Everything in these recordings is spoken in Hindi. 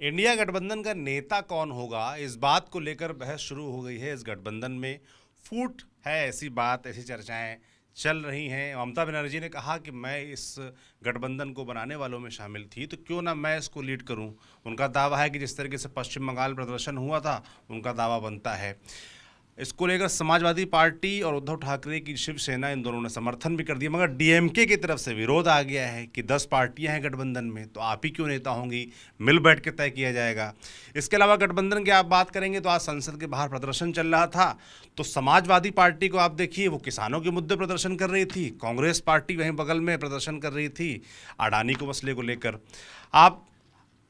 इंडिया गठबंधन का नेता कौन होगा, इस बात को लेकर बहस शुरू हो गई है। इस गठबंधन में फूट है, ऐसी बात, ऐसी चर्चाएं चल रही हैं। ममता बनर्जी ने कहा कि मैं इस गठबंधन को बनाने वालों में शामिल थी, तो क्यों ना मैं इसको लीड करूं। उनका दावा है कि जिस तरीके से पश्चिम बंगाल प्रदर्शन हुआ था, उनका दावा बनता है। इसको लेकर समाजवादी पार्टी और उद्धव ठाकरे की शिवसेना, इन दोनों ने समर्थन भी कर दिया, मगर डीएमके की तरफ से विरोध आ गया है कि 10 पार्टियां हैं गठबंधन में, तो आप ही क्यों नेता होंगी, मिल बैठ के तय किया जाएगा। इसके अलावा गठबंधन की आप बात करेंगे तो आज संसद के बाहर प्रदर्शन चल रहा था, तो समाजवादी पार्टी को आप देखिए, वो किसानों के मुद्दे प्रदर्शन कर रही थी, कांग्रेस पार्टी वहीं बगल में प्रदर्शन कर रही थी अडानी को मसले को लेकर। आप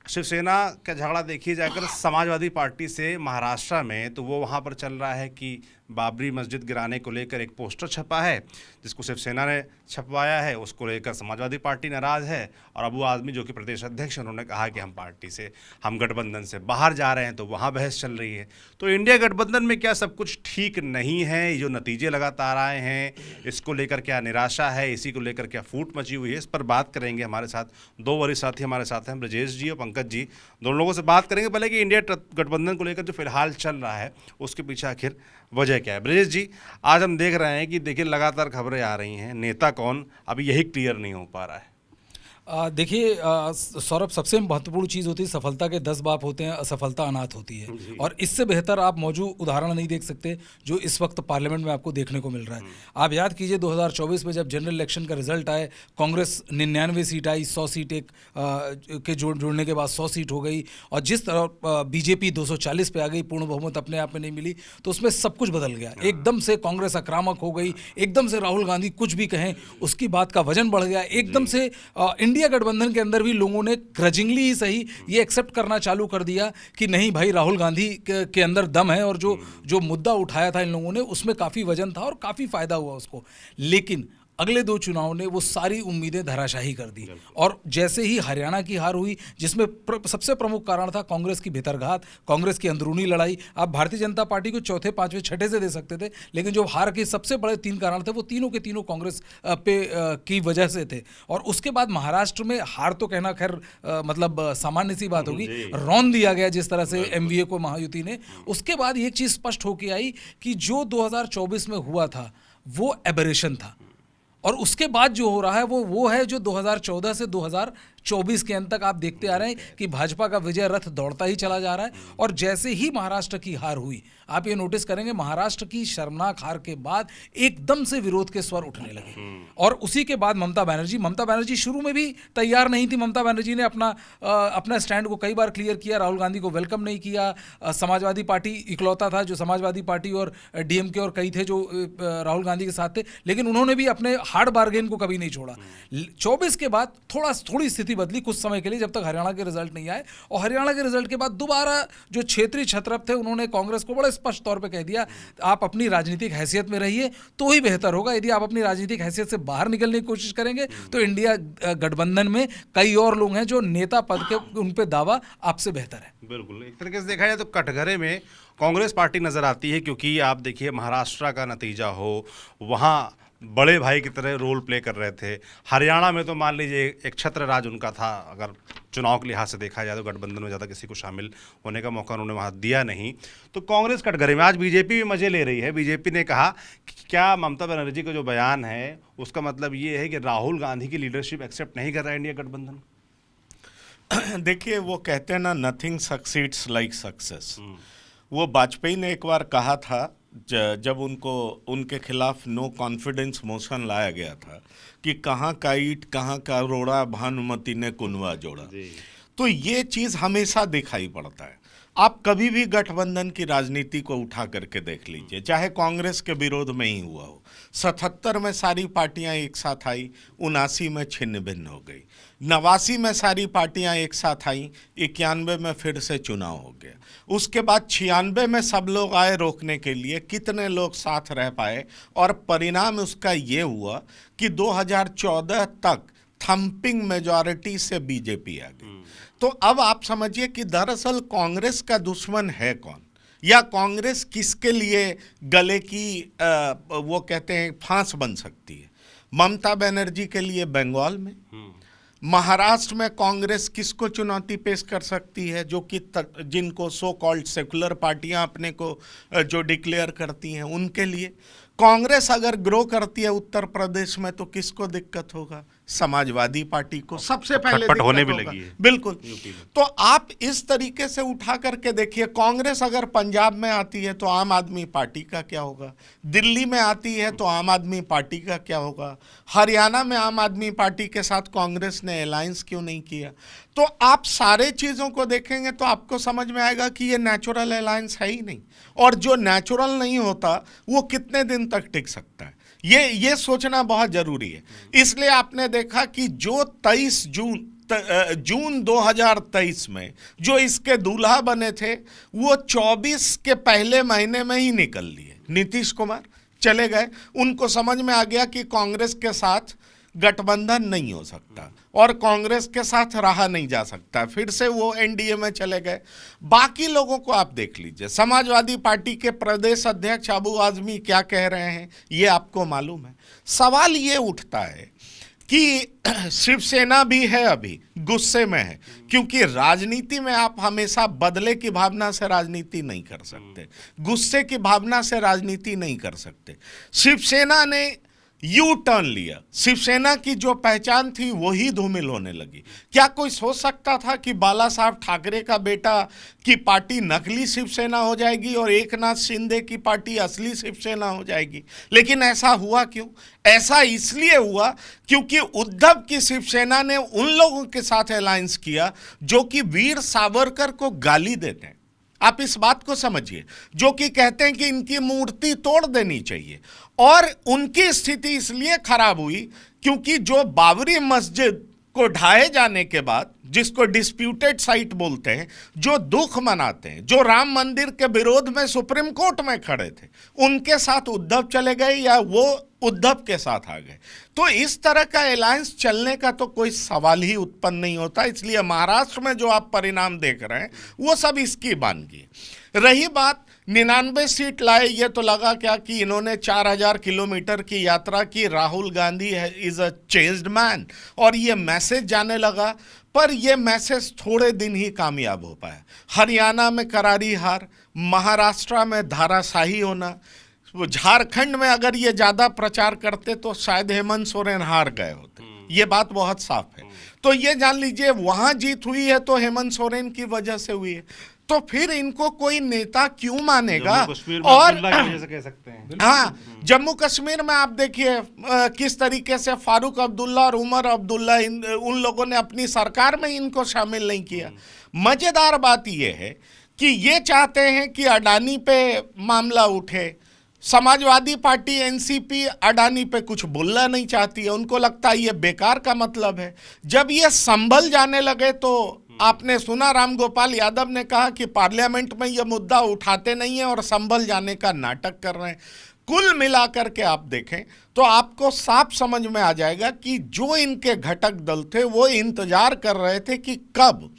शिवसेना का झगड़ा देखिए जाकर समाजवादी पार्टी से महाराष्ट्र में, तो वो वहाँ पर चल रहा है कि बाबरी मस्जिद गिराने को लेकर एक पोस्टर छपा है, जिसको शिवसेना ने छपवाया है, उसको लेकर समाजवादी पार्टी नाराज़ है। और अबू आदमी जो कि प्रदेश अध्यक्ष, उन्होंने कहा कि हम गठबंधन से बाहर जा रहे हैं, तो वहाँ बहस चल रही है। तो इंडिया गठबंधन में क्या सब कुछ ठीक नहीं है? जो नतीजे लगातार आए हैं, इसको लेकर क्या निराशा है, इसी को लेकर क्या फूट मची हुई है, इस पर बात करेंगे। हमारे साथ दो वरिष्ठ साथी हमारे साथ हैं, ब्रजेश जी और पंकज जी, दोनों लोगों से बात करेंगे। पहले कि इंडिया गठबंधन को लेकर जो फिलहाल चल रहा है, उसके पीछे आखिर वजह क्या है। ब्रजेश जी, आज हम देख रहे हैं कि देखिए लगातार खबरें आ रही हैं, नेता कौन अभी यही क्लियर नहीं हो पा रहा है। देखिए सौरभ, सबसे महत्वपूर्ण चीज़ होती है, सफलता के 10 बाप होते हैं, असफलता अनाथ होती है। और इससे बेहतर आप मौजूद उदाहरण नहीं देख सकते जो इस वक्त पार्लियामेंट में आपको देखने को मिल रहा है। आप याद कीजिए 2024 में जब जनरल इलेक्शन का रिजल्ट आए, कांग्रेस 99 सीट आई, 100 सीट एक के जोड़ने के बाद 100 सीट हो गई, और जिस तरह बीजेपी 240 पे आ गई, पूर्ण बहुमत अपने आप में नहीं मिली, तो उसमें सब कुछ बदल गया। एकदम से कांग्रेस आक्रामक हो गई, एकदम से राहुल गांधी कुछ भी कहें उसकी बात का वजन बढ़ गया, एकदम से इंडिया गठबंधन के अंदर भी लोगों ने ग्रजिंगली ही सही ये एक्सेप्ट करना चालू कर दिया कि नहीं भाई, राहुल गांधी के अंदर दम है, और जो मुद्दा उठाया था इन लोगों ने, उसमें काफ़ी वजन था और काफ़ी फायदा हुआ उसको। लेकिन अगले 2 चुनाव ने वो सारी उम्मीदें धराशाही कर दी। और जैसे ही हरियाणा की हार हुई, जिसमें सबसे प्रमुख कारण था कांग्रेस की भीतरघात, कांग्रेस की अंदरूनी लड़ाई। आप भारतीय जनता पार्टी को चौथे, पांचवें, छठे से दे सकते थे, लेकिन जो हार के सबसे बड़े 3 कारण थे, वो तीनों के तीनों कांग्रेस की वजह से थे। और उसके बाद महाराष्ट्र में हार तो कहना खैर मतलब सामान्य सी बात होगी, रौंद दिया गया जिस तरह से एमवीए को महायुति ने। उसके बाद एक चीज़ स्पष्ट होकर आई कि जो 2024 में हुआ था वो एबरेशन था, और उसके बाद जो हो रहा है वो है जो 2014 से 2024 के अंत तक आप देखते आ रहे हैं कि भाजपा का विजय रथ दौड़ता ही चला जा रहा है। और जैसे ही महाराष्ट्र की हार हुई, आप ये नोटिस करेंगे, महाराष्ट्र की शर्मनाक हार के बाद एकदम से विरोध के स्वर उठने लगे। और उसी के बाद ममता बनर्जी शुरू में भी तैयार नहीं थी। ममता बनर्जी ने अपना स्टैंड को कई बार क्लियर किया, राहुल गांधी को वेलकम नहीं किया। समाजवादी पार्टी इकलौता था जो, समाजवादी पार्टी और डीएमके और कई थे जो राहुल गांधी के साथ थे, लेकिन उन्होंने भी अपने हार्ड बार्गेन को कभी नहीं छोड़ा। 24 के बाद थोड़ी स्थिति बदली कुछ समय के लिए, जब तक हरियाणा के रिजल्ट नहीं आए। और हरियाणा के रिजल्ट के बाद दोबारा जो क्षेत्रीय छत्रप थे, उन्होंने कांग्रेस को बड़े स्पष्ट तौर पे कह दिया, आप अपनी राजनीतिक हैसियत में रहिए तो ही बेहतर होगा। यदि आप अपनी राजनीतिक हैसियत से बाहर निकलने की कोशिश करेंगे तो इंडिया गठबंधन में कई और लोग हैं जो नेता पद के, उन पे दावा आपसे बेहतर है। बिल्कुल, एक तरीके से देखा जाए तो कटघरे में कांग्रेस पार्टी नजर आती है, क्योंकि आप देखिए महाराष्ट्र का नतीजा हो, वहाँ बड़े भाई की तरह रोल प्ले कर रहे थे। हरियाणा में तो मान लीजिए एक छत्र राज उनका था, अगर चुनाव के लिहाज से देखा जाए तो गठबंधन में ज़्यादा किसी को शामिल होने का मौका उन्होंने वहाँ दिया नहीं। तो कांग्रेस कटघरे में, आज बीजेपी भी मजे ले रही है। बीजेपी ने कहा कि क्या ममता बनर्जी का जो बयान है उसका मतलब ये है कि राहुल गांधी की लीडरशिप एक्सेप्ट नहीं कर रहा है इंडिया गठबंधन। देखिए, वो कहते हैं ना, नथिंग सक्सीड्स लाइक सक्सेस। वो वाजपेयी ने एक बार कहा था, जब उनके खिलाफ नो कॉन्फिडेंस मोशन लाया गया था, कि कहाँ का ईंट कहाँ का रोड़ा, भानुमति ने कुनवा जोड़ा। तो ये चीज़ हमेशा दिखाई पड़ता है। आप कभी भी गठबंधन की राजनीति को उठा करके देख लीजिए, चाहे कांग्रेस के विरोध में ही हुआ हो। 77 में सारी पार्टियां एक साथ आई, 79 में छिन्न भिन्न हो गई, 89 में सारी पार्टियां एक साथ आई, 91 में फिर से चुनाव हो गया। उसके बाद 96 में सब लोग आए रोकने के लिए, कितने लोग साथ रह पाए, और परिणाम उसका ये हुआ कि 2014 तक थंपिंग मेजॉरिटी से बीजेपी आ गई। तो अब आप समझिए कि दरअसल कांग्रेस का दुश्मन है कौन, या कांग्रेस किसके लिए गले की वो कहते हैं फांस बन सकती है। ममता बनर्जी के लिए बंगाल में, महाराष्ट्र में कांग्रेस किसको चुनौती पेश कर सकती है, जो कि जिनको सो कॉल्ड सेकुलर पार्टियां अपने को जो डिक्लेयर करती हैं उनके लिए। कांग्रेस अगर ग्रो करती है उत्तर प्रदेश में तो किसको दिक्कत होगा? समाजवादी पार्टी को सबसे पहले खटपट होने दिक्कत भी होगा। लगी है बिल्कुल। यूपी में। तो आप इस तरीके से उठा करके देखिए, कांग्रेस अगर पंजाब में आती है तो आम आदमी पार्टी का क्या होगा, दिल्ली में आती है तो आम आदमी पार्टी का क्या होगा, हरियाणा में आम आदमी पार्टी के साथ कांग्रेस ने अलायंस क्यों नहीं किया? तो आप सारे चीज़ों को देखेंगे तो आपको समझ में आएगा कि ये नेचुरल अलायंस है ही नहीं, और जो नेचुरल नहीं होता वो कितने दिन तक टिक सकता है, ये सोचना बहुत जरूरी है। इसलिए आपने देखा कि जो 23 जून 2023 में जो इसके दूल्हा बने थे वो 24 के पहले महीने में ही निकल लिए। नीतीश कुमार चले गए, उनको समझ में आ गया कि कांग्रेस के साथ गठबंधन नहीं हो सकता और कांग्रेस के साथ रहा नहीं जा सकता, फिर से वो एनडीए में चले गए। बाकी लोगों को आप देख लीजिए, समाजवादी पार्टी के प्रदेश अध्यक्ष अबू आजमी क्या कह रहे हैं ये आपको मालूम है। सवाल ये उठता है कि शिवसेना भी है अभी गुस्से में है, क्योंकि राजनीति में आप हमेशा बदले की भावना से राजनीति नहीं कर सकते, गुस्से की भावना से राजनीति नहीं कर सकते। शिवसेना ने यू टर्न लिया, शिवसेना की जो पहचान थी वही धूमिल होने लगी। क्या कोई सोच सकता था कि बाला साहब ठाकरे का बेटा की पार्टी नकली शिवसेना हो जाएगी और एकनाथ शिंदे की पार्टी असली शिवसेना हो जाएगी? लेकिन ऐसा हुआ क्यों? ऐसा इसलिए हुआ क्योंकि उद्धव की शिवसेना ने उन लोगों के साथ अलायंस किया जो कि वीर सावरकर को गाली देते हैं। आप इस बात को समझिए, जो कि कहते हैं कि इनकी मूर्ति तोड़ देनी चाहिए। और उनकी स्थिति इसलिए खराब हुई क्योंकि जो बाबरी मस्जिद को ढाए जाने के बाद, जिसको डिस्प्यूटेड साइट बोलते हैं, जो दुख मनाते हैं, जो राम मंदिर के विरोध में सुप्रीम कोर्ट में खड़े थे, उनके साथ उद्धव चले गए या वो उद्धव के साथ आ गए। तो इस तरह का अलायंस चलने का तो कोई सवाल ही उत्पन्न नहीं होता। इसलिए महाराष्ट्र में जो आप परिणाम देख रहे हैं वो सब इसकी बानगी। रही बात 99 सीट लाए, ये तो लगा क्या कि इन्होंने 4000 किलोमीटर की यात्रा की, Rahul Gandhi is a changed man, और ये मैसेज जाने लगा। पर ये मैसेज थोड़े दिन ही कामयाब हो पाया। हरियाणा में करारी हार, महाराष्ट्र में धाराशाही होना, वो झारखंड में अगर ये ज़्यादा प्रचार करते तो शायद हेमंत सोरेन हार गए होते, ये बात बहुत साफ है। तो ये जान लीजिए वहाँ जीत हुई है तो हेमंत सोरेन की वजह से हुई है। तो फिर इनको कोई नेता क्यों मानेगा? और कह सकते हैं। हाँ, जम्मू कश्मीर में आप देखिए किस तरीके से फारूक अब्दुल्ला और उमर अब्दुल्ला उन लोगों ने अपनी सरकार में इनको शामिल नहीं किया। मजेदार बात यह है कि ये चाहते हैं कि अडानी पे मामला उठे। समाजवादी पार्टी एनसीपी अडानी पे कुछ बोलना नहीं चाहती है, उनको लगता है ये बेकार का मतलब है। जब ये संभल जाने लगे तो आपने सुना राम गोपाल यादव ने कहा कि पार्लियामेंट में ये मुद्दा उठाते नहीं है और संभल जाने का नाटक कर रहे हैं। कुल मिलाकर के आप देखें तो आपको साफ समझ में आ जाएगा कि जो इनके घटक दल थे वो इंतजार कर रहे थे कि कब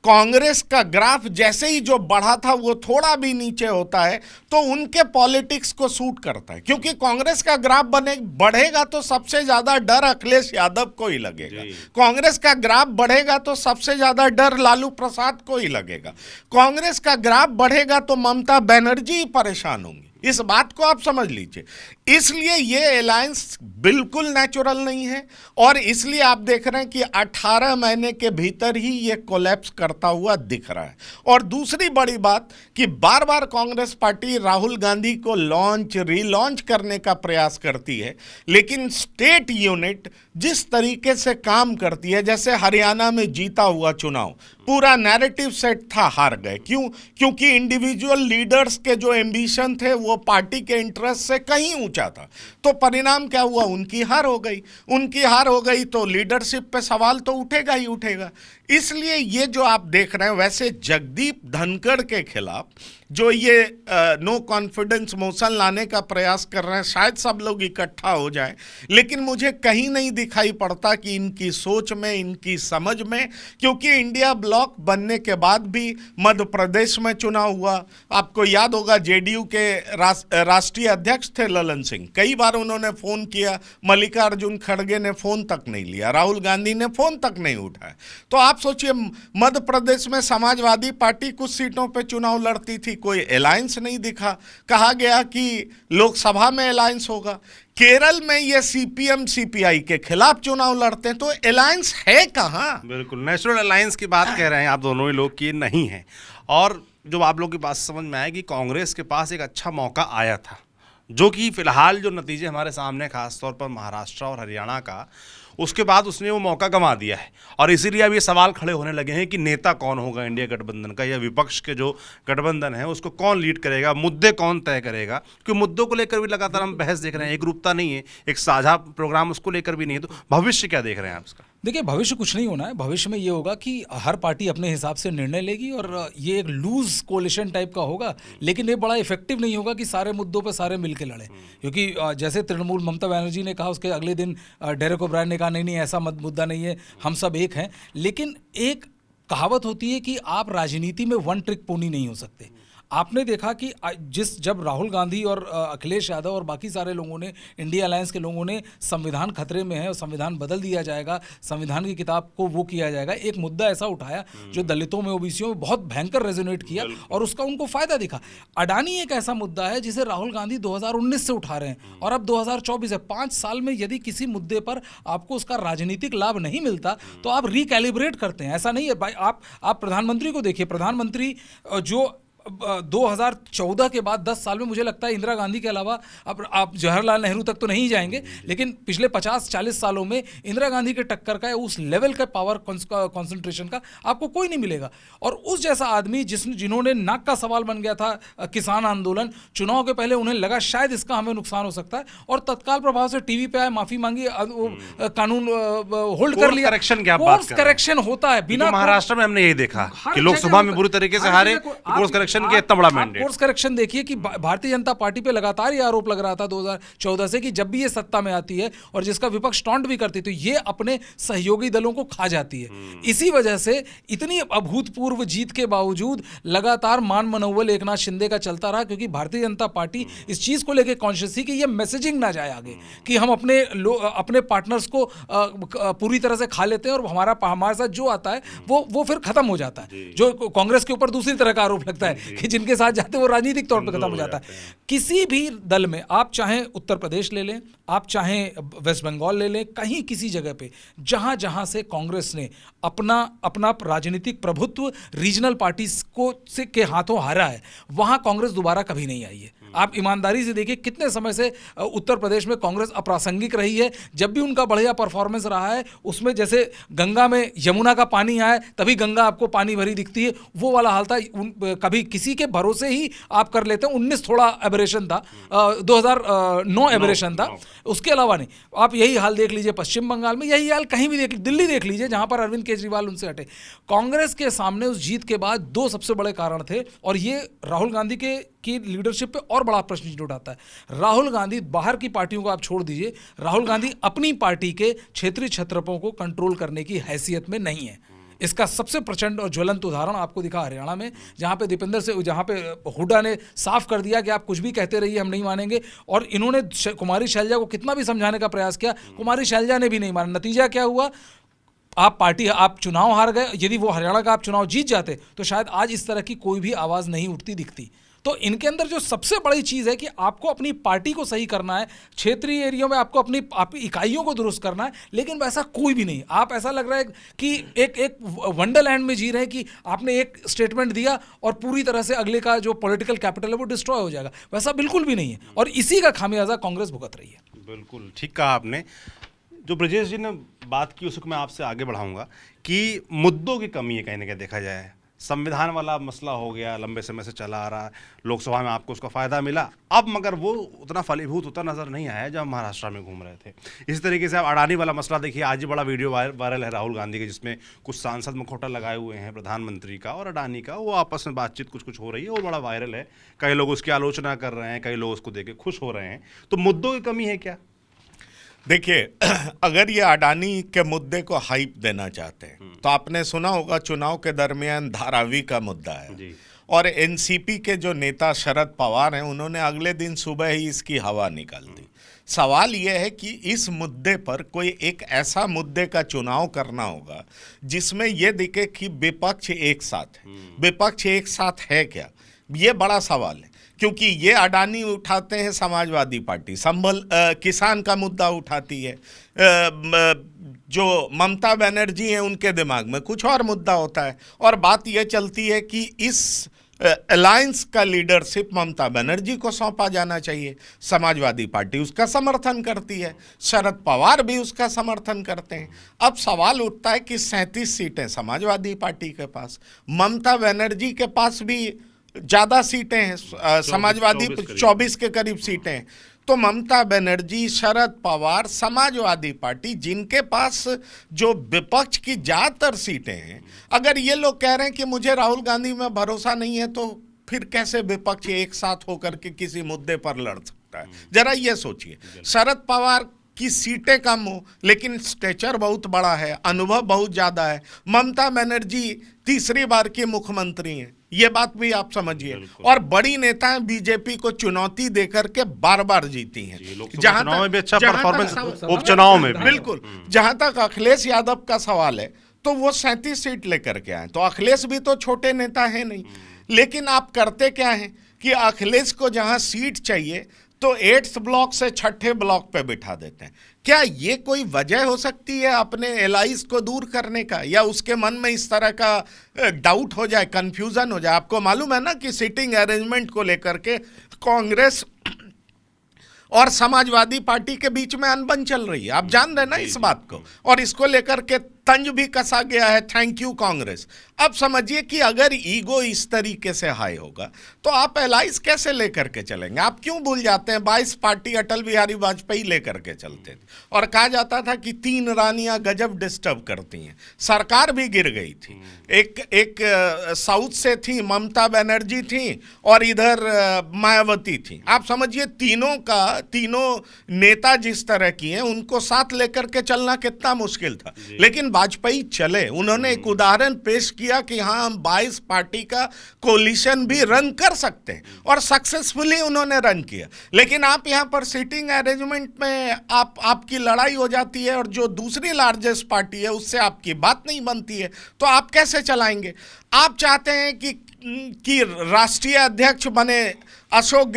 कांग्रेस का ग्राफ जैसे ही जो बढ़ा था वो थोड़ा भी नीचे होता है तो उनके पॉलिटिक्स को सूट करता है, क्योंकि कांग्रेस का ग्राफ बढ़ेगा तो सबसे ज्यादा डर अखिलेश यादव को ही लगेगा, कांग्रेस का ग्राफ बढ़ेगा तो सबसे ज्यादा डर लालू प्रसाद को ही लगेगा, कांग्रेस का ग्राफ बढ़ेगा तो ममता बनर्जी परेशान होंगी। इस बात को आप समझ लीजिए। इसलिए ये अलायंस बिल्कुल नेचुरल नहीं है और इसलिए आप देख रहे हैं कि 18 महीने के भीतर ही ये कोलैप्स करता हुआ दिख रहा है। और दूसरी बड़ी बात कि बार बार कांग्रेस पार्टी राहुल गांधी को रीलॉन्च करने का प्रयास करती है, लेकिन स्टेट यूनिट जिस तरीके से काम करती है, जैसे हरियाणा में जीता हुआ चुनाव पूरा नैरेटिव सेट था, हार गए। क्यों? क्योंकि इंडिविजुअल लीडर्स के जो एम्बिशन थे वो पार्टी के इंटरेस्ट से कहीं ऊंचा था। तो परिणाम क्या हुआ? उनकी हार हो गई। उनकी हार हो गई तो लीडरशिप पे सवाल तो उठेगा ही उठेगा। इसलिए ये जो आप देख रहे हैं, वैसे जगदीप धनखड़ के खिलाफ जो ये नो कॉन्फिडेंस मोशन लाने का प्रयास कर रहे हैं, शायद सब लोग इकट्ठा हो जाएं, लेकिन मुझे कहीं नहीं दिखाई पड़ता कि इनकी सोच में, इनकी समझ में, क्योंकि इंडिया ब्लॉक बनने के बाद भी मध्य प्रदेश में चुनाव हुआ। आपको याद होगा जेडीयू के राष्ट्रीय अध्यक्ष थे ललन सिंह, कई बार उन्होंने फोन किया, मल्लिकार्जुन खड़गे ने फोन तक नहीं लिया, राहुल गांधी ने फोन तक नहीं उठाया। तो आप सोचिए, मध्य प्रदेश में समाजवादी पार्टी कुछ सीटों पे चुनाव लड़ती थी, कोई अलायंस नहीं दिखा, कहा गया कि लोकसभा में अलायंस होगा। केरल में ये सीपीएम सीपीआई के खिलाफ चुनाव लड़ते हैं, तो अलायंस है कहां? बिल्कुल नेशनल अलायंस की बात कह रहे हैं आप दोनों ही लोग कि नहीं है। और जो आप लोग की बात समझ में आया कि कांग्रेस के पास एक अच्छा मौका आया था, जो कि फिलहाल जो नतीजे हमारे सामने खासतौर पर महाराष्ट्र और हरियाणा का, उसके बाद उसने वो मौका गंवा दिया है। और इसीलिए अब ये सवाल खड़े होने लगे हैं कि नेता कौन होगा इंडिया गठबंधन का, या विपक्ष के जो गठबंधन है उसको कौन लीड करेगा, मुद्दे कौन तय करेगा। क्योंकि मुद्दों को लेकर भी लगातार हम बहस देख रहे हैं, एक रूपता नहीं है, एक साझा प्रोग्राम उसको लेकर भी नहीं है। तो भविष्य क्या देख रहे हैं आप इसका? देखिए, भविष्य कुछ नहीं होना है। भविष्य में ये होगा कि हर पार्टी अपने हिसाब से निर्णय लेगी और ये एक लूज कोलिशन टाइप का होगा, लेकिन ये बड़ा इफेक्टिव नहीं होगा कि सारे मुद्दों पे सारे मिलके लड़ें। क्योंकि जैसे तृणमूल ममता बनर्जी ने कहा, उसके अगले दिन डेरेक ओब्रायन ने कहा नहीं नहीं ऐसा मुद्दा नहीं है, हम सब एक हैं। लेकिन एक कहावत होती है कि आप राजनीति में वन ट्रिक पोनी नहीं हो सकते। आपने देखा कि जब राहुल गांधी और अखिलेश यादव और बाकी सारे लोगों ने, इंडिया अलायंस के लोगों ने संविधान खतरे में है और संविधान बदल दिया जाएगा, संविधान की किताब को वो किया जाएगा, एक मुद्दा ऐसा उठाया जो दलितों में, ओबीसीयों में बहुत भयंकर रेजोनेट किया और उसका उनको फायदा दिखा। अडानी एक ऐसा मुद्दा है जिसे राहुल गांधी 2019 से उठा रहे हैं और अब 2024 है। 5 साल में यदि किसी मुद्दे पर आपको उसका राजनीतिक लाभ नहीं मिलता तो आप रिकैलिब्रेट करते हैं। ऐसा नहीं है भाई, आप प्रधानमंत्री को देखिए, प्रधानमंत्री जो 2014 के बाद 10 साल में मुझे लगता है इंदिरा गांधी के अलावा, अब आप जवाहरलाल नेहरू तक तो नहीं जाएंगे, लेकिन पिछले 50-40 सालों में इंदिरा गांधी के टक्कर का, उस लेवल का पावर कंसंट्रेशन का आपको कोई नहीं मिलेगा। और उस जैसा आदमी जिन्होंने नाक का सवाल बन गया था किसान आंदोलन, चुनाव के पहले उन्हें लगा शायद इसका हमें नुकसान हो सकता है और तत्काल प्रभाव से टीवी पे आए, माफी मांगी, कानून होल्ड कर लिया। कोर्स करेक्शन होता है बिना। महाराष्ट्र में हमने यही देखा कि लोकसभा में बुरी तरीके से हारे, कोर्स करेक्शन के इतना बड़ा मैंडेट। कोर्स करेक्शन देखिए कि भारतीय जनता पार्टी पे लगातार ये आरोप लग रहा था 2014 से कि जब भी ये सत्ता में आती है और जिसका विपक्ष टॉन्ट भी करती, तो ये अपने सहयोगी दलों को खा जाती है। इसी वजह से इतनी अभूतपूर्व जीत के बावजूद लगातार मान मनोबल एकनाथ शिंदे का चलता रहा, क्योंकि भारतीय जनता पार्टी इस चीज को लेकर कॉन्शियस थी कि ये मैसेजिंग ना जाए आगे कि हम अपने पार्टनर्स को पूरी तरह से खा लेते हैं और हमारे साथ जो आता है वो फिर खत्म हो जाता है। जो कांग्रेस के ऊपर दूसरी तरह का आरोप लगता है कि जिनके साथ जाते हैं वो राजनीतिक तौर पर खत्म हो जाता है। किसी भी दल में, आप चाहे उत्तर प्रदेश ले लें, आप चाहे वेस्ट बंगाल ले लें, कहीं किसी जगह पे जहां जहां से कांग्रेस ने अपना राजनीतिक प्रभुत्व रीजनल पार्टीज के हाथों हारा है, वहां कांग्रेस दोबारा कभी नहीं आई है। आप ईमानदारी से देखिए कितने समय से उत्तर प्रदेश में कांग्रेस अप्रासंगिक रही है। जब भी उनका बढ़िया परफॉर्मेंस रहा है, उसमें जैसे गंगा में यमुना का पानी आए तभी गंगा आपको पानी भरी दिखती है, वो वाला हाल था। कभी किसी के भरोसे ही आप कर लेते हैं। 19 थोड़ा एबरेशन था, 2009 एबरेशन था, उसके अलावा नहीं। आप यही हाल देख लीजिए पश्चिम बंगाल में, यही हाल कहीं भी दिल्ली देख लीजिए जहां पर अरविंद केजरीवाल उनसे हटे। कांग्रेस के सामने उस जीत के बाद 2 सबसे बड़े कारण थे और ये राहुल गांधी की लीडरशिप पे और बड़ा प्रश्न चिन्ह उठाता है। राहुल गांधी, बाहर की पार्टियों को आप छोड़ दीजिए, राहुल गांधी अपनी पार्टी के क्षेत्रीय छत्रपों को कंट्रोल करने की हैसियत में नहीं है। इसका सबसे प्रचंड और ज्वलंत उदाहरण आपको दिखा हरियाणा में, जहां पे हुड्डा ने साफ कर दिया कि आप कुछ भी कहते रहिए, हम नहीं मानेंगे। और इन्होंने कुमारी शैलजा को कितना भी समझाने का प्रयास किया, कुमारी शैलजा ने भी नहीं माना। नतीजा क्या हुआ? आप चुनाव हार गए। यदि वो हरियाणा का आप चुनाव जीत जाते तो शायद आज इस तरह की कोई भी आवाज़ नहीं उठती दिखती। तो इनके अंदर जो सबसे बड़ी चीज़ है कि आपको अपनी पार्टी को सही करना है, क्षेत्रीय एरिया में आपको अपनी इकाइयों को दुरुस्त करना है, लेकिन वैसा कोई भी नहीं। आप ऐसा लग रहा है कि एक वंडरलैंड में जी रहे हैं कि आपने एक स्टेटमेंट दिया और पूरी तरह से अगले का जो पॉलिटिकल कैपिटल है वो डिस्ट्रॉय हो जाएगा। वैसा बिल्कुल भी नहीं है और इसी का खामियाजा कांग्रेस भुगत रही है। बिल्कुल ठीक कहा आपने। जो ब्रजेश जी ने बात की उसको मैं आपसे आगे बढ़ाऊंगा कि मुद्दों की कमी है कहीं ना कहीं देखा जाए। संविधान वाला मसला हो गया, लंबे समय से चला आ रहा है, लोकसभा में आपको उसका फायदा मिला, अब मगर वो उतना फलीभूत होता नजर नहीं आया जब महाराष्ट्र में घूम रहे थे। इस तरीके से आप अडानी वाला मसला देखिए, आज ही बड़ा वीडियो वायरल है राहुल गांधी के, जिसमें कुछ सांसद मुखौटा लगाए हुए हैं प्रधानमंत्री का और अडानी का, वो आपस में बातचीत कुछ हो रही है, वो बड़ा वायरल है। कई लोग उसकी आलोचना कर रहे हैं, कई लोग उसको देख के खुश हो रहे हैं। तो मुद्दों की कमी है क्या? देखिए, अगर ये अडानी के मुद्दे को हाइप देना चाहते हैं तो आपने सुना होगा चुनाव के दरमियान धारावी का मुद्दा है जी। और एनसीपी के जो नेता शरद पवार हैं उन्होंने अगले दिन सुबह ही इसकी हवा निकाल दी। सवाल यह है कि इस मुद्दे पर कोई एक ऐसा मुद्दे का चुनाव करना होगा जिसमें यह दिखे कि विपक्ष एक साथ है। विपक्ष एक साथ है क्या, ये बड़ा सवाल है, क्योंकि ये अडानी उठाते हैं समाजवादी पार्टी, संभल किसान का मुद्दा उठाती है, जो ममता बनर्जी हैं उनके दिमाग में कुछ और मुद्दा होता है, और बात यह चलती है कि इस अलायंस का लीडरशिप ममता बनर्जी को सौंपा जाना चाहिए। समाजवादी पार्टी उसका समर्थन करती है, शरद पवार भी उसका समर्थन करते हैं। अब सवाल उठता है कि 37 सीटें समाजवादी पार्टी के पास, ममता बनर्जी के पास भी ज़्यादा सीटें हैं, समाजवादी 24 के करीब सीटें हैं। तो ममता बनर्जी, शरद पवार, समाजवादी पार्टी, जिनके पास जो विपक्ष की ज़्यादातर सीटें हैं, अगर ये लोग कह रहे हैं कि मुझे राहुल गांधी में भरोसा नहीं है, तो फिर कैसे विपक्ष एक साथ होकर के किसी मुद्दे पर लड़ सकता है? जरा ये सोचिए, शरद पवार की सीटें कम हो लेकिन स्टेचर बहुत बड़ा है, अनुभव बहुत ज़्यादा है। ममता बनर्जी तीसरी बार की मुख्यमंत्री हैं, ये बात भी आप समझिए, और बड़ी नेताएं बीजेपी को चुनौती देकर के बार बार जीती हैं। जहां चुनाव में भी अच्छा परफॉर्मेंस, उपचुनाव में भी बिल्कुल। जहां तक अखिलेश यादव का सवाल है तो वो 37 सीट लेकर के आए, तो अखिलेश भी तो छोटे नेता है नहीं। लेकिन आप करते क्या है कि अखिलेश को जहां सीट चाहिए तो 8th ब्लॉक से 6ठे ब्लॉक पे बिठा देते हैं। क्या ये कोई वजह हो सकती है अपने एलाइज को दूर करने का, या उसके मन में इस तरह का डाउट हो जाए, कंफ्यूजन हो जाए? आपको मालूम है ना कि सीटिंग अरेंजमेंट को लेकर के कांग्रेस और समाजवादी पार्टी के बीच में अनबन चल रही है, आप जान रहे ना इस बात को, और इसको लेकर के तंज भी कसा गया है, थैंक यू कांग्रेस। अब समझिए कि अगर ईगो इस तरीके से हाई होगा तो आप एलाइज कैसे लेकर के चलेंगे? आप क्यों भूल जाते हैं 22 पार्टी अटल बिहारी वाजपेयी लेकर के चलते थे, और कहा जाता था कि 3 रानियां गजब डिस्टर्ब करती हैं, सरकार भी गिर गई थी। एक साउथ से थी, ममता बनर्जी थी, और इधर मायावती थी। आप समझिए तीनों नेता जिस तरह की हैं उनको साथ लेकर के चलना कितना मुश्किल था, लेकिन वाजपेयी चले। उन्होंने एक उदाहरण पेश किया कि हाँ, हम 22 पार्टी का कोलिशन भी रन कर सकते हैं, और सक्सेसफुली उन्होंने रन किया। लेकिन आप यहाँ पर सीटिंग अरेंजमेंट में आपकी लड़ाई हो जाती है, और जो दूसरी लार्जेस्ट पार्टी है उससे आपकी बात नहीं बनती है, तो आप कैसे चलाएंगे? आप चाहते हैं कि राष्ट्रीय अध्यक्ष बने अशोक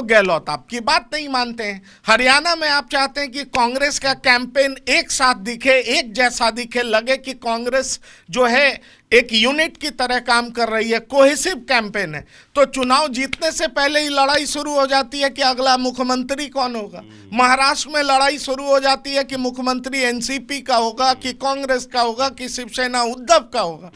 गहलोत आपकी बात नहीं मानते हैं। हरियाणा में आप चाहते हैं कि कांग्रेस का कैंपेन एक साथ दिखे, एक जैसा दिखे, लगे कि कांग्रेस जो है एक यूनिट की तरह काम कर रही है, कोहेसिव कैंपेन है। तो चुनाव जीतने से पहले ही लड़ाई शुरू हो जाती है कि अगला मुख्यमंत्री कौन होगा। महाराष्ट्र में लड़ाई शुरू हो जाती है कि मुख्यमंत्री एनसीपी का होगा, कि कांग्रेस का होगा, कि शिवसेना उद्धव का होगा।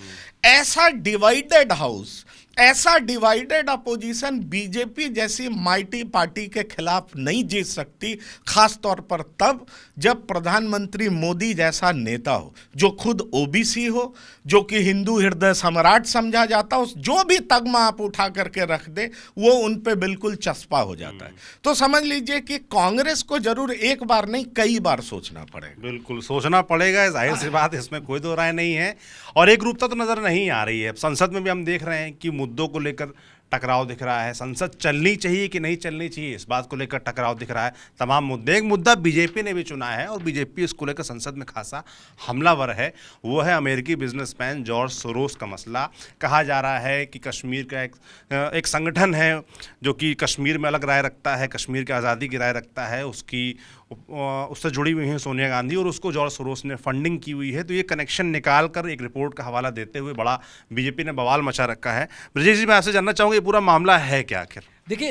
ऐसा डिवाइडेड हाउस, ऐसा डिवाइडेड अपोजिशन बीजेपी जैसी माइटी पार्टी के खिलाफ नहीं जीत सकती, खास तौर पर तब जब प्रधानमंत्री मोदी जैसा नेता हो, जो खुद ओबीसी हो, जो कि हिंदू हृदय सम्राट समझा जाता हो। जो भी तगमा आप उठा करके रख दे वो उन पे बिल्कुल चस्पा हो जाता है। तो समझ लीजिए कि कांग्रेस को जरूर एक बार नहीं कई बार सोचना पड़ेगा। बिल्कुल सोचना पड़ेगा, जाहिर सी बात, इसमें कोई दो राय नहीं है। और एक रूपता तो नजर नहीं आ रही है। संसद में भी हम देख रहे हैं कि मुद्दों को लेकर टकराव दिख रहा है। संसद चलनी चाहिए कि नहीं चलनी चाहिए, इस बात को लेकर टकराव दिख रहा है। तमाम मुद्दे, एक मुद्दा बीजेपी ने भी चुना है और बीजेपी इसको लेकर संसद में खासा हमलावर है, वो है अमेरिकी बिजनेसमैन जॉर्ज सोरोस का मसला। कहा जा रहा है कि कश्मीर का एक संगठन है जो कि कश्मीर में अलग राय रखता है, कश्मीर की आज़ादी की राय रखता है, उससे जुड़ी हुई हैं सोनिया गांधी, और उसको जॉर्ज सोरोस ने फंडिंग की हुई है। तो ये कनेक्शन निकाल कर एक रिपोर्ट का हवाला देते हुए बड़ा बीजेपी ने बवाल मचा रखा है। ब्रजेश जी, मैं आपसे जानना चाहूँगा ये पूरा मामला है क्या आखिर? देखिए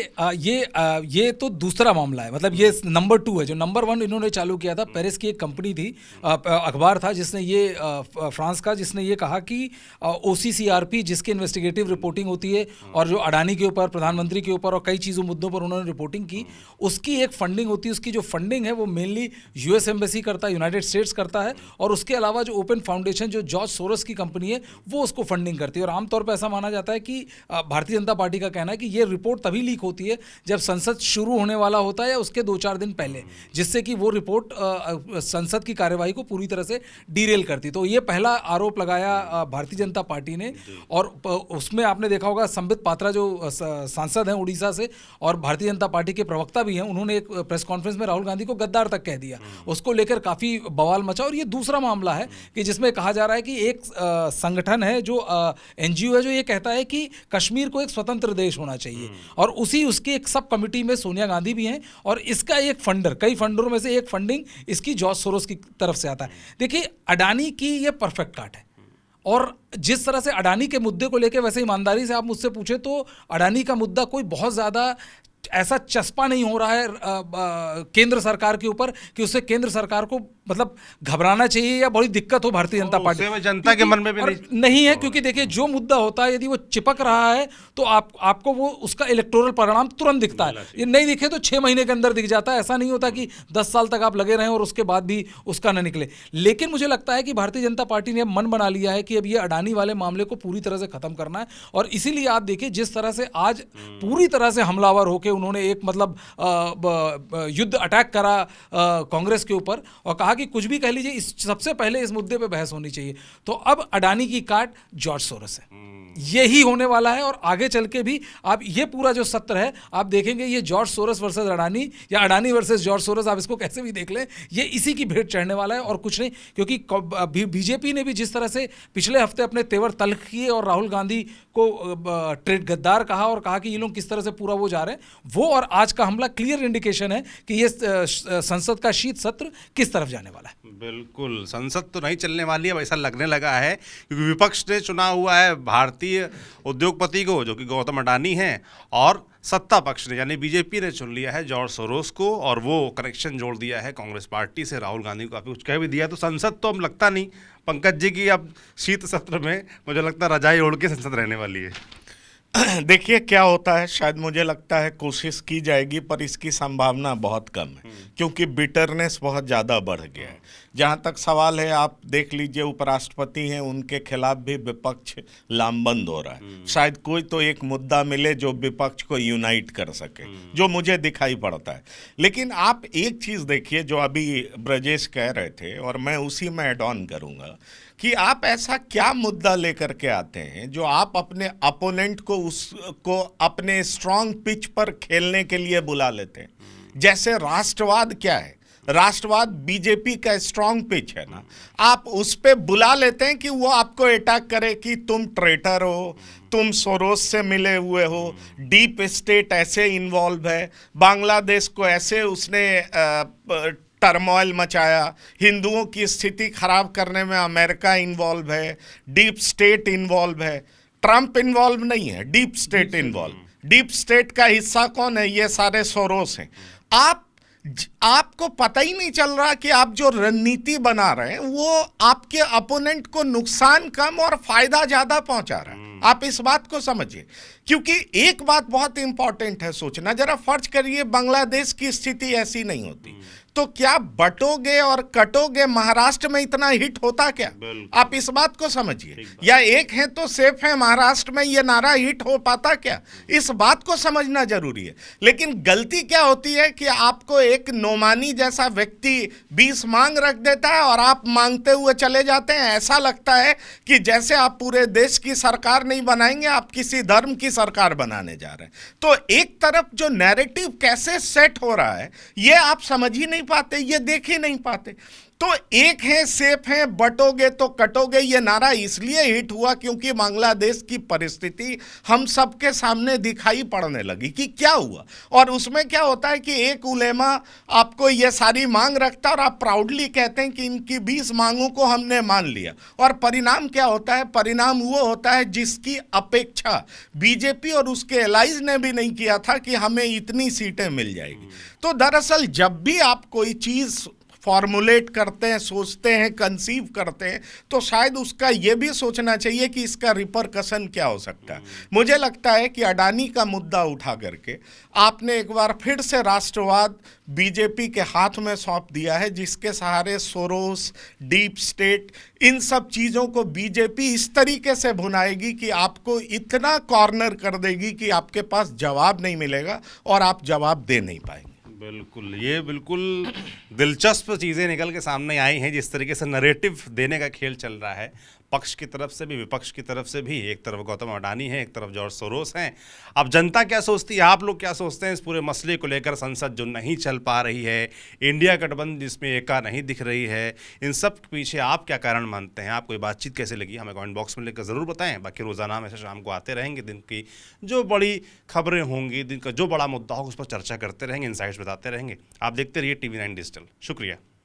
ये तो दूसरा मामला है, मतलब ये नंबर 2 है। जो नंबर 1 इन्होंने चालू किया था, पेरिस की एक कंपनी थी, अखबार था जिसने ये फ्रांस का, जिसने ये कहा कि OCCRP जिसकी इन्वेस्टिगेटिव रिपोर्टिंग होती है और जो अडानी के ऊपर, प्रधानमंत्री के ऊपर और कई चीज़ों मुद्दों पर उन्होंने रिपोर्टिंग की, उसकी एक फंडिंग होती है। उसकी जो फंडिंग है वो मेनली US एम्बेसी करता है, यूनाइटेड स्टेट्स करता है, और उसके अलावा जो ओपन फाउंडेशन जो जॉर्ज सोरोस की कंपनी है वो उसको फंडिंग करती है। और आमतौर पर ऐसा माना जाता है कि भारतीय जनता पार्टी का कहना है कि ये रिपोर्ट तभी लीक होती है जब संसद शुरू होने वाला होता है या उसके 2-4 दिन पहले, जिससे कि वो रिपोर्ट संसद की कार्यवाही को पूरी तरह से डीरेल करती। तो ये पहला आरोप लगाया भारतीय जनता पार्टी ने, और उसमें आपने देखा होगा संबित पात्रा जो सांसद हैं उड़ीसा से और भारतीय जनता पार्टी के प्रवक्ता भी हैं, उन्होंने एक प्रेस कॉन्फ्रेंस में राहुल गांधी को गद्दार तक कह दिया। उसको लेकर काफ़ी बवाल मचा। और ये दूसरा मामला है कि जिसमें कहा जा रहा है कि एक संगठन है जो NGO है जो ये कहता है कि कश्मीर को एक स्वतंत्र देश होना चाहिए, और उसकी एक सब कमिटी में सोनिया गांधी भी हैं, और इसका एक फंडर, कई फंडरों में से एक फंडिंग इसकी जॉर्ज सोरोस की तरफ से आता है। देखिए, अडानी की ये परफेक्ट काट है, और जिस तरह से अडानी के मुद्दे को लेकर, वैसे ईमानदारी से आप मुझसे पूछे तो अडानी का मुद्दा कोई बहुत ज़्यादा ऐसा चस्पा नहीं हो रहा है केंद्र सरकार के ऊपर कि उससे केंद्र सरकार को मतलब घबराना चाहिए या बड़ी दिक्कत हो भारतीय जनता पार्टी में, जनता के मन में भी नहीं है। क्योंकि देखिए, जो मुद्दा होता है यदि वो चिपक रहा है तो आपको वो उसका इलेक्टोरल परिणाम तुरंत दिखता है। ये नहीं दिखे तो 6 महीने के अंदर दिख जाता है। ऐसा नहीं होता कि 10 साल तक आप लगे रहें और उसके बाद भी उसका न निकले। लेकिन मुझे लगता है कि भारतीय जनता पार्टी ने अब मन बना लिया है कि अब ये अडानी वाले मामले को पूरी तरह से खत्म करना है, और इसीलिए आप देखिए जिस तरह से आज पूरी तरह से हमलावर होकर उन्होंने एक मतलब युद्ध अटैक करा कांग्रेस के ऊपर, और कहा कि कुछ भी कह लीजिए, सबसे पहले इस मुद्दे पे बहस होनी चाहिए। तो अब अडानी की काट जॉर्ज सोरोस है, यही होने वाला है। और आगे चल के भी आप ये पूरा जो सत्र है आप देखेंगे, ये जॉर्ज सोरोस वर्सेस अडानी या अडानी वर्सेस जॉर्ज सोरोस, आप इसको कैसे भी देख लें, ये इसी की भेंट चढ़ने वाला है और कुछ नहीं। क्योंकि बीजेपी ने भी जिस तरह से पिछले हफ्ते अपने तेवर तल्ख किए और राहुल गांधी को ट्रेड गद्दार कहा और कहा कि ये लोग किस तरह से पूरा वो जा रहे हैं, वो और आज का हमला क्लियर इंडिकेशन है कि ये संसद का शीत सत्र किस तरफ जाने वाला है। बिल्कुल, संसद तो नहीं चलने वाली है, ऐसा लगने लगा है, क्योंकि विपक्ष ने चुना हुआ है भारतीय उद्योगपति को जो कि गौतम अडानी हैं, और सत्ता पक्ष ने यानी बीजेपी ने चुन लिया है जॉर्ज सोरोस को, और वो कनेक्शन जोड़ दिया है कांग्रेस पार्टी से। राहुल गांधी को काफ़ी कुछ कह भी दिया। तो संसद तो अब लगता नहीं पंकज जी की अब शीत सत्र में, मुझे लगता है रजाई ओढ़ के संसद रहने वाली है। देखिए क्या होता है, शायद मुझे लगता है कोशिश की जाएगी पर इसकी संभावना बहुत कम है, क्योंकि बिटरनेस बहुत ज़्यादा बढ़ गया है। जहाँ तक सवाल है, आप देख लीजिए उपराष्ट्रपति हैं, उनके खिलाफ भी विपक्ष लामबंद हो रहा है। शायद कोई तो एक मुद्दा मिले जो विपक्ष को यूनाइट कर सके, जो मुझे दिखाई पड़ता है। लेकिन आप एक चीज़ देखिए जो अभी ब्रजेश कह रहे थे, और मैं उसी में एड ऑन करूँगा कि आप ऐसा क्या मुद्दा लेकर के आते हैं जो आप अपने अपोनेंट को उसको अपने स्ट्रांग पिच पर खेलने के लिए बुला लेते हैं। जैसे राष्ट्रवाद क्या है, राष्ट्रवाद बीजेपी का स्ट्रांग पिच है ना, आप उस पे बुला लेते हैं कि वो आपको अटैक करे कि तुम ट्रेटर हो, तुम सोरोस से मिले हुए हो, डीप स्टेट ऐसे इन्वॉल्व है, बांग्लादेश को ऐसे उसने टर्मोइल मचाया, हिंदुओं की स्थिति खराब करने में अमेरिका इन्वॉल्व है, डीप स्टेट इन्वॉल्व है। ट्रंप इन्वॉल्व नहीं है, deep state involve. Deep state का हिस्सा कौन है? ये सारे सोरोस हैं। आपको पता ही नहीं चल रहा कि आप जो रणनीति बना रहे हैं वो आपके अपोनेंट को नुकसान कम और फायदा ज्यादा पहुंचा रहा है। आप इस बात को समझिए, क्योंकि एक बात बहुत इंपॉर्टेंट है सोचना। जरा फर्ज करिए बांग्लादेश की स्थिति ऐसी नहीं होती तो क्या बटोगे और कटोगे महाराष्ट्र में इतना हिट होता क्या? आप इस बात को समझिए। या एक है तो सेफ है महाराष्ट्र में, ये नारा हिट हो पाता क्या? इस बात को समझना जरूरी है। लेकिन गलती क्या होती है कि आपको एक नोमानी जैसा व्यक्ति 20 मांग रख देता है और आप मांगते हुए चले जाते हैं। ऐसा लगता है कि जैसे आप पूरे देश की सरकार नहीं बनाएंगे, आप किसी धर्म की सरकार बनाने जा रहे हैं। तो एक तरफ जो नैरेटिव कैसे सेट हो रहा है ये आप समझ ही नहीं पाते, ये देख ही नहीं पाते। तो एक है सेफ है, बटोगे तो कटोगे, ये नारा इसलिए हिट हुआ क्योंकि बांग्लादेश की परिस्थिति हम सबके सामने दिखाई पड़ने लगी कि क्या हुआ। और उसमें क्या होता है कि एक उलेमा आपको ये सारी मांग रखता है और आप प्राउडली कहते हैं कि इनकी 20 मांगों को हमने मान लिया, और परिणाम क्या होता है? परिणाम वो होता है जिसकी अपेक्षा बीजेपी और उसके एलाइज ने भी नहीं किया था कि हमें इतनी सीटें मिल जाएगी। तो दरअसल जब भी आप कोई चीज़ फॉर्मुलेट करते हैं, सोचते हैं, कंसीव करते हैं, तो शायद उसका ये भी सोचना चाहिए कि इसका रिपरकशन क्या हो सकता है। मुझे लगता है कि अडानी का मुद्दा उठा करके आपने एक बार फिर से राष्ट्रवाद बीजेपी के हाथ में सौंप दिया है, जिसके सहारे सोरोस, डीप स्टेट, इन सब चीज़ों को बीजेपी इस तरीके से भुनाएगी कि आपको इतना कॉर्नर कर देगी कि आपके पास जवाब नहीं मिलेगा और आप जवाब दे नहीं पाएंगे। बिल्कुल, ये बिल्कुल दिलचस्प चीज़ें निकल के सामने आई हैं। जिस तरीके से नरेटिव देने का खेल चल रहा है, पक्ष की तरफ से भी विपक्ष की तरफ से भी। एक तरफ गौतम अडानी है, एक तरफ जॉर्ज सोरोस हैं। अब जनता क्या सोचती है, आप लोग क्या सोचते हैं इस पूरे मसले को लेकर? संसद जो नहीं चल पा रही है, इंडिया गठबंधन जिसमें एका नहीं दिख रही है, इन सब के पीछे आप क्या कारण मानते हैं? आपको ये बातचीत कैसे लगी, हमें कमेंट बॉक्स में लिखकर ज़रूर बताएं। बाकी रोज़ाना हम ऐसे शाम को आते रहेंगे, दिन की जो बड़ी खबरें होंगी, दिन का जो बड़ा मुद्दा होगा उस पर चर्चा करते रहेंगे, इनसाइट्स बताते रहेंगे। आप देखते रहिए TV9 डिजिटल। शुक्रिया।